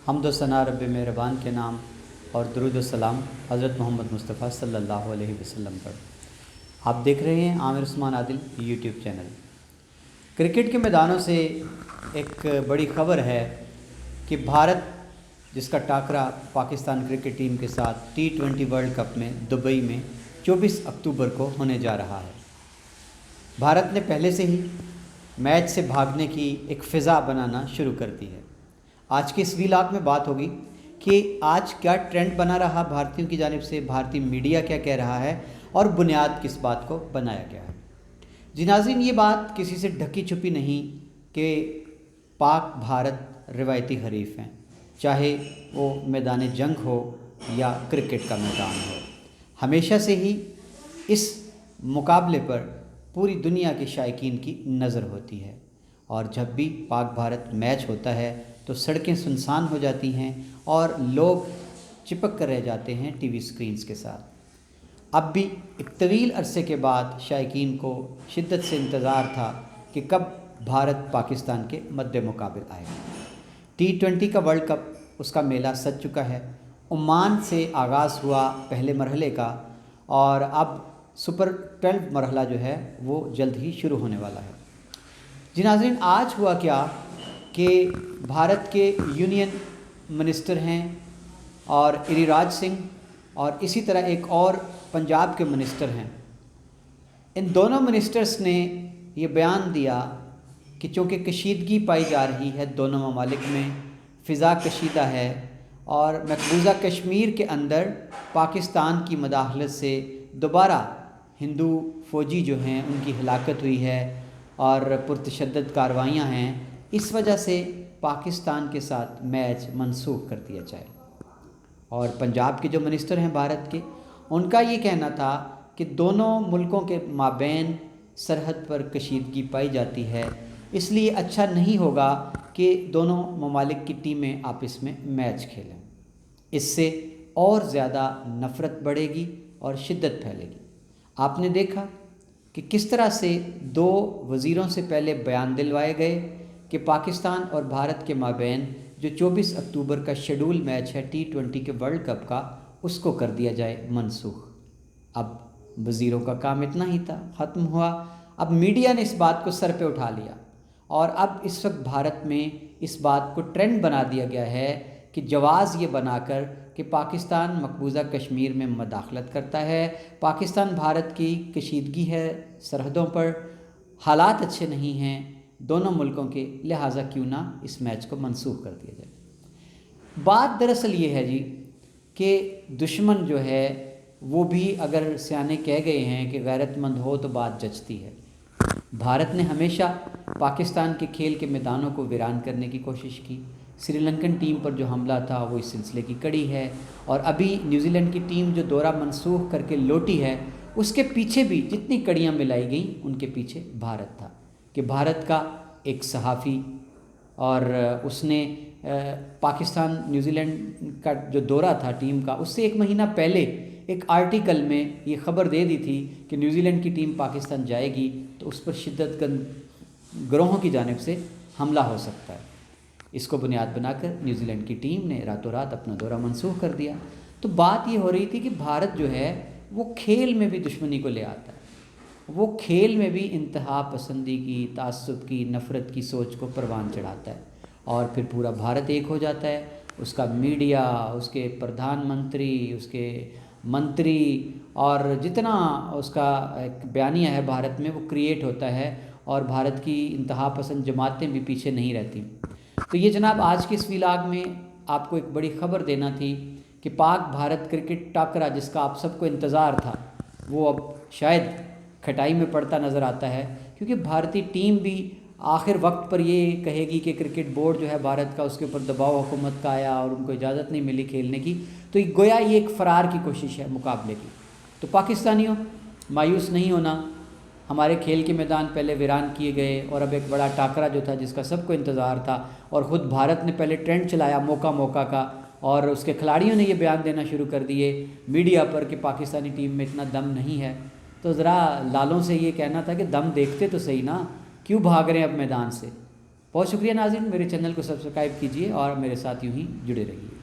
حمد و ثنا رب مہربان کے نام اور درود و سلام حضرت محمد مصطفیٰ صلی اللہ علیہ وسلم پر۔ آپ دیکھ رہے ہیں عامر عثمان عادل یوٹیوب چینل۔ کرکٹ کے میدانوں سے ایک بڑی خبر ہے کہ بھارت جس کا ٹاکرا پاکستان کرکٹ ٹیم کے ساتھ T20 ورلڈ کپ میں دبئی میں 24 اکتوبر کو ہونے جا رہا ہے۔ بھارت نے پہلے سے ہی میچ سے بھاگنے کی ایک فضا بنانا شروع کر دی ہے۔ آج کے اس ویلاگ میں بات ہوگی کہ آج کیا ٹرینڈ بنا رہا بھارتیوں کی جانب سے، بھارتی میڈیا کیا کہہ رہا ہے اور بنیاد کس بات کو بنایا گیا ہے۔ جی ناظرین، یہ بات کسی سے ڈھکی چھپی نہیں کہ پاک بھارت روایتی حریف ہیں، چاہے وہ میدان جنگ ہو یا کرکٹ کا میدان ہو۔ ہمیشہ سے ہی اس مقابلے پر پوری دنیا کے شائقین کی نظر ہوتی ہے، اور جب بھی پاک بھارت میچ ہوتا ہے تو سڑکیں سنسان ہو جاتی ہیں اور لوگ چپک کر رہ جاتے ہیں ٹی وی سکرینز کے ساتھ۔ اب بھی ایک طویل عرصے کے بعد شائقین کو شدت سے انتظار تھا کہ کب بھارت پاکستان کے مد مقابل آئے۔ T20 کا ورلڈ کپ اس کا میلہ سج چکا ہے۔ عمان سے آغاز ہوا پہلے مرحلے کا، اور اب سپر 12 مرحلہ جو ہے وہ جلد ہی شروع ہونے والا ہے۔ جی ناظرین، آج ہوا کیا کہ بھارت کے یونین منسٹر ہیں اور اریراج سنگھ، اور اسی طرح ایک اور پنجاب کے منسٹر ہیں، ان دونوں منسٹرز نے یہ بیان دیا کہ چونکہ کشیدگی پائی جا رہی ہے دونوں ممالک میں، فضا کشیدہ ہے، اور مقبوضہ کشمیر کے اندر پاکستان کی مداخلت سے دوبارہ ہندو فوجی جو ہیں ان کی ہلاکت ہوئی ہے اور پرتشدد کارروائیاں ہیں، اس وجہ سے پاکستان کے ساتھ میچ منسوخ کر دیا جائے۔ اور پنجاب کے جو منسٹر ہیں بھارت کے، ان کا یہ کہنا تھا کہ دونوں ملکوں کے مابین سرحد پر کشیدگی پائی جاتی ہے، اس لیے اچھا نہیں ہوگا کہ دونوں ممالک کی ٹیمیں آپس میں میچ کھیلیں۔ اس سے اور زیادہ نفرت بڑھے گی اور شدت پھیلے گی۔ آپ نے دیکھا کہ کس طرح سے دو وزیروں سے پہلے بیان دلوائے گئے کہ پاکستان اور بھارت کے مابین جو 24 اکتوبر کا شیڈول میچ ہے T20 کے ورلڈ کپ کا، اس کو کر دیا جائے منسوخ۔ اب وزیروں کا کام اتنا ہی تھا، ختم ہوا۔ اب میڈیا نے اس بات کو سر پہ اٹھا لیا، اور اب اس وقت بھارت میں اس بات کو ٹرینڈ بنا دیا گیا ہے کہ جواز یہ بنا کر کہ پاکستان مقبوضہ کشمیر میں مداخلت کرتا ہے، پاکستان بھارت کی کشیدگی ہے سرحدوں پر، حالات اچھے نہیں ہیں دونوں ملکوں کے، لہٰذا کیوں نہ اس میچ کو منسوخ کر دیا جائے۔ بات دراصل یہ ہے جی کہ دشمن جو ہے وہ بھی اگر سیانے کہہ گئے ہیں کہ غیرت مند ہو تو بات جچتی ہے۔ بھارت نے ہمیشہ پاکستان کے کھیل کے میدانوں کو ویران کرنے کی کوشش کی۔ سری لنکن ٹیم پر جو حملہ تھا وہ اس سلسلے کی کڑی ہے، اور ابھی نیوزی لینڈ کی ٹیم جو دورہ منسوخ کر کے لوٹی ہے، اس کے پیچھے بھی جتنی کڑیاں ملائی گئیں ان کے پیچھے بھارت تھا، کہ بھارت کا ایک صحافی، اور اس نے پاکستان نیوزی لینڈ کا جو دورہ تھا ٹیم کا، اس سے ایک مہینہ پہلے ایک آرٹیکل میں یہ خبر دے دی تھی کہ نیوزی لینڈ کی ٹیم پاکستان جائے گی تو اس پر شدت گرد گروہوں کی جانب سے حملہ ہو سکتا ہے۔ اس کو بنیاد بنا کر نیوزی لینڈ کی ٹیم نے راتوں رات اپنا دورہ منسوخ کر دیا۔ تو بات یہ ہو رہی تھی کہ بھارت جو ہے وہ کھیل میں بھی دشمنی کو لے آتا ہے، وہ کھیل میں بھی انتہا پسندی کی، تعصب کی، نفرت کی سوچ کو پروان چڑھاتا ہے، اور پھر پورا بھارت ایک ہو جاتا ہے۔ اس کا میڈیا، اس کے پردھان منتری، اس کے منتری، اور جتنا اس کا ایک بیانیہ ہے بھارت میں، وہ کریٹ ہوتا ہے، اور بھارت کی انتہا پسند جماعتیں بھی پیچھے نہیں رہتی۔ تو یہ جناب آج کے اس ویلاگ میں آپ کو ایک بڑی خبر دینا تھی کہ پاک بھارت کرکٹ ٹاکرا جس کا آپ سب کو انتظار تھا، وہ اب شاید کھٹائی میں پڑتا نظر آتا ہے، کیونکہ بھارتی ٹیم بھی آخر وقت پر یہ کہے گی کہ کرکٹ بورڈ جو ہے بھارت کا، اس کے اوپر دباؤ حکومت کا آیا اور ان کو اجازت نہیں ملی کھیلنے کی، تو گویا یہ ایک فرار کی کوشش ہے مقابلے کی۔ تو پاکستانیوں مایوس نہیں ہونا، ہمارے کھیل کے میدان پہلے ویران کیے گئے، اور اب ایک بڑا ٹاکرا جو تھا جس کا سب کو انتظار تھا، اور خود بھارت نے پہلے ٹرینڈ چلایا موقع موقع کا، اور اس کے کھلاڑیوں نے یہ بیان دینا شروع کر دیے میڈیا پر کہ پاکستانی ٹیم میں اتنا دم نہیں ہے۔ تو ذرا لالوں سے یہ کہنا تھا کہ دم دیکھتے تو صحیح نا، کیوں بھاگ رہے ہیں اب میدان سے؟ بہت شکریہ ناظرین، میرے چینل کو سبسکرائب کیجیے اور میرے ساتھ یوں ہی جڑے رہیے۔